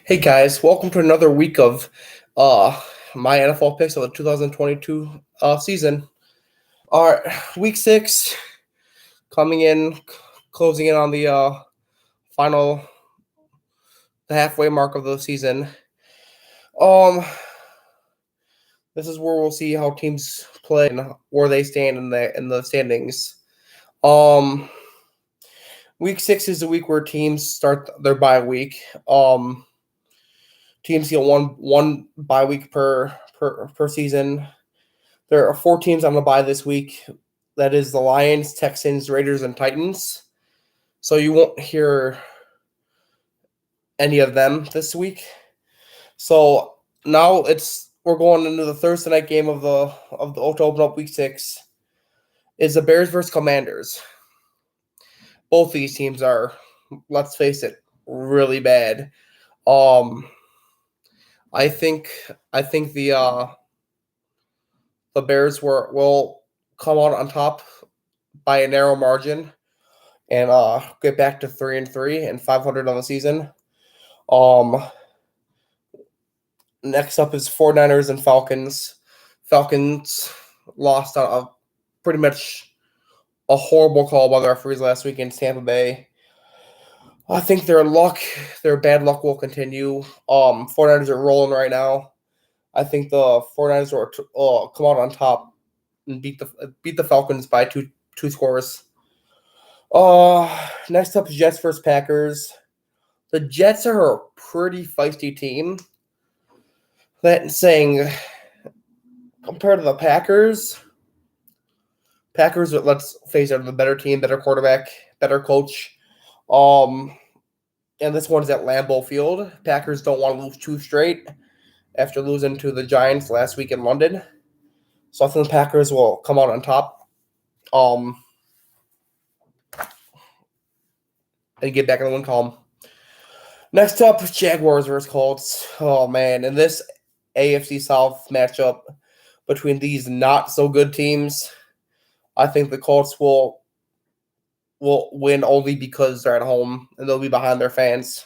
Hey guys, welcome to another week of uh my NFL picks of the 2022 season. Our week 6 coming in, closing in on the final, the halfway mark of the season. Um, this is where we'll see how teams play and where they stand in the standings. Um, week 6 is the week where teams start their bye week. Teams get one bye week per season. There are 4 teams on the bye this week. That is the Lions, Texans, Raiders, and Titans. So you won't hear any of them this week. So now we're going into the Thursday night game of the to open up week 6. Is the Bears versus Commanders. Both these teams are, let's face it, really bad. I think the Bears will come out on top by a narrow margin and get back to 3-3 and 500 on the season. Next up is 49ers and Falcons. Falcons lost on pretty much a horrible call by the referees last week in Tampa Bay. I think their bad luck will continue. 49ers are rolling right now. I think the 49ers will come out on top and beat the Falcons by two scores. Next up is Jets versus Packers. The Jets are a pretty feisty team. That saying, compared to the Packers, let's face it, are the better team, better quarterback, better coach. And this one's at Lambeau Field. Packers don't want to lose 2 straight after losing to the Giants last week in London. So I think the Packers will come out on top. And get back in the win column. Next up, Jaguars versus Colts. Oh man, in this AFC South matchup between these not so good teams, I think the Colts will win only because they're at home and they'll be behind their fans.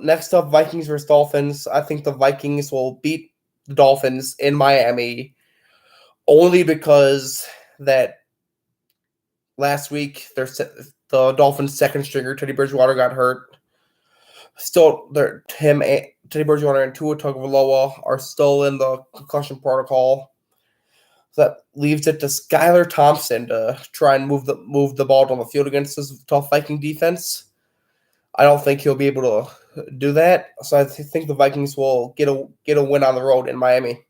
Next up, Vikings versus Dolphins. I think the Vikings will beat the Dolphins in Miami only because that last week the Dolphins' second stringer, Teddy Bridgewater, got hurt. Still, Teddy Bridgewater and Tua Tagovailoa are still in the concussion protocol. So that leaves it to Skylar Thompson to try and move the ball down the field against this tough Viking defense. I don't think he'll be able to do that. So I think the Vikings will get a win on the road in Miami.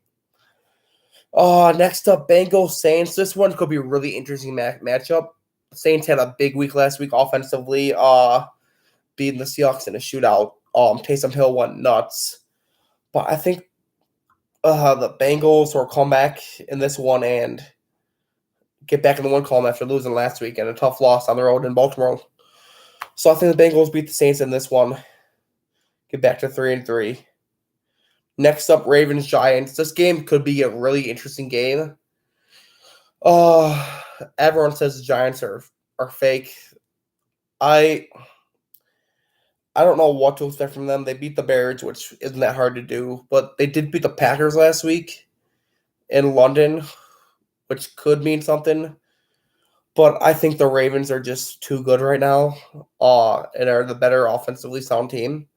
Next up, Bengals Saints. This one could be a really interesting matchup. Saints had a big week last week offensively, beating the Seahawks in a shootout. Taysom Hill went nuts. But I think the Bengals will come back in this one and get back in the win column after losing last week and a tough loss on the road in Baltimore. So I think the Bengals beat the Saints in this one. Get back to 3-3. Next up, Ravens Giants. This game could be a really interesting game. Everyone says the Giants are fake. I don't know what to expect from them. They beat the Bears, which isn't that hard to do, but they did beat the Packers last week in London, which could mean something. But I think the Ravens are just too good right now, and are the better offensively sound team.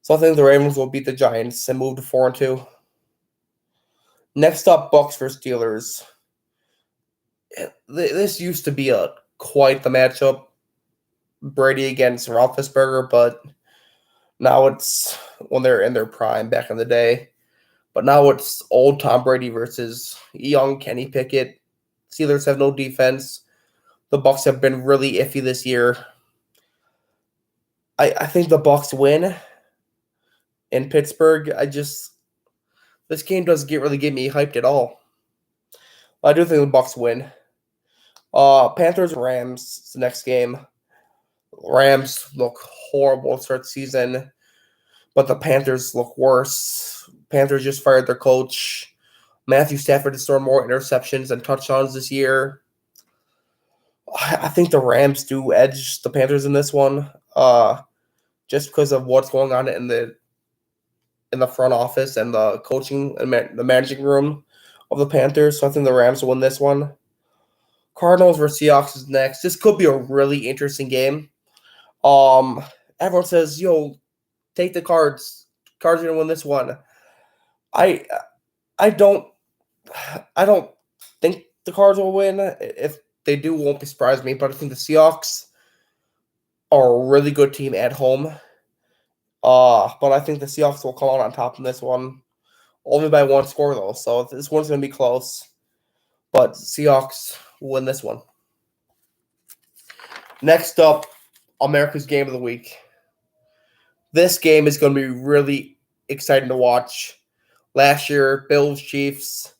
So I think the Ravens will beat the Giants and move to 4-2. Next up, Bucks versus Steelers. This used to be quite the matchup. Brady against Roethlisberger, but now it's when they're in their prime back in the day. But now it's old Tom Brady versus young Kenny Pickett. Steelers have no defense. The Bucks have been really iffy this year. I think the Bucks win in Pittsburgh. This game doesn't really get me hyped at all. I do think the Bucks win. Panthers Rams the next game. Rams look horrible to start the season, but the Panthers look worse. Panthers just fired their coach. Matthew Stafford has thrown more interceptions and touchdowns this year. I think the Rams do edge the Panthers in this one. just because of what's going on in the front office and the coaching and the managing room of the Panthers. So I think the Rams will win this one. Cardinals versus Seahawks is next. This could be a really interesting game. Everyone says, "Yo, take the Cards. Cards are gonna win this one." I I don't I don't think the Cards will win. If they do, won't be surprised me. But I think the Seahawks are a really good team at home. But I think the Seahawks will come out on top in this one, only by one score though. So this one's gonna be close. But Seahawks will win this one. Next up, America's Game of the Week. This game is going to be really exciting to watch. Last year, Bills Chiefs,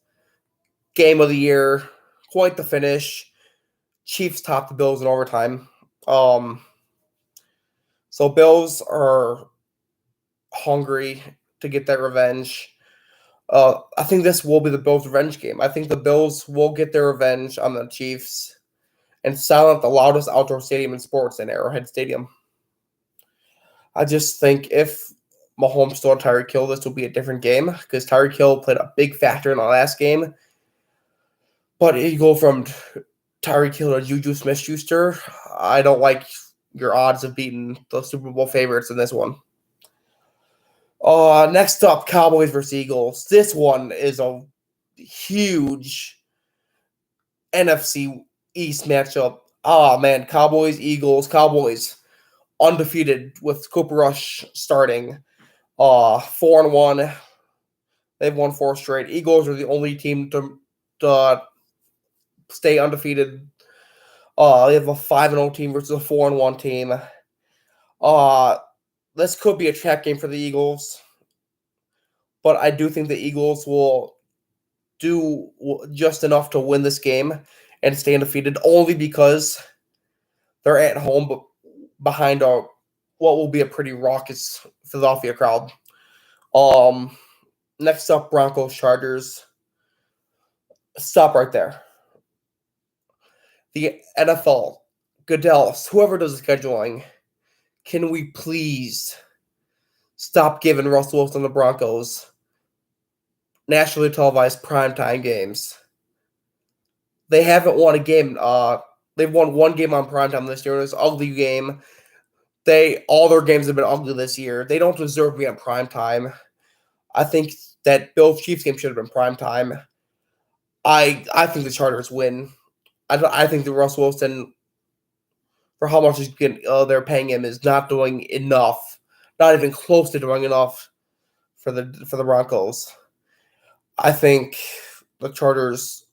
game of the year, quite the finish. Chiefs topped the Bills in overtime. So Bills are hungry to get that revenge. I think this will be the Bills' revenge game. I think the Bills will get their revenge on the Chiefs and silence the loudest outdoor stadium in sports in Arrowhead Stadium. I just think if Mahomes stole Tyreek Hill, this will be a different game because Tyreek Hill played a big factor in the last game. But if you go from Tyreek Hill to Juju Smith-Schuster, I don't like your odds of beating the Super Bowl favorites in this one. Next up, Cowboys versus Eagles. This one is a huge NFC East matchup. Oh, man, Cowboys, Eagles, Cowboys undefeated with Cooper Rush starting. 4-1. They've won 4 straight. Eagles are the only team to stay undefeated. They have a 5-0 team versus a 4-1 team. This could be a trap game for the Eagles, but I do think the Eagles will do just enough to win this game and stay undefeated, only because they're at home, but behind what will be a pretty raucous Philadelphia crowd. Next up, Broncos Chargers. Stop right there. The NFL, Goodell, whoever does the scheduling, can we please stop giving Russell Wilson the Broncos nationally televised primetime games? They haven't won a game. They've won one game on primetime this year. It was an ugly game. All their games have been ugly this year. They don't deserve to be on primetime. I think that Bills Chiefs game should have been primetime. I think the Chargers win. I think that Russell Wilson, for how much they're paying him, is not doing enough. Not even close to doing enough for the Broncos. I think the Chargers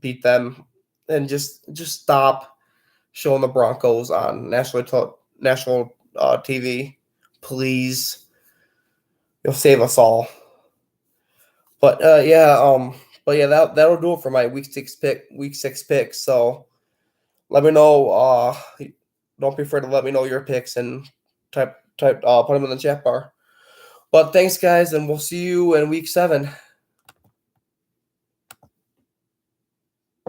beat them, and just stop showing the Broncos on national TV, please. You'll save us all. But that'll do it for my week 6 pick. So let me know. Don't be afraid to let me know your picks and put them in the chat bar. But thanks, guys, and we'll see you in week 7.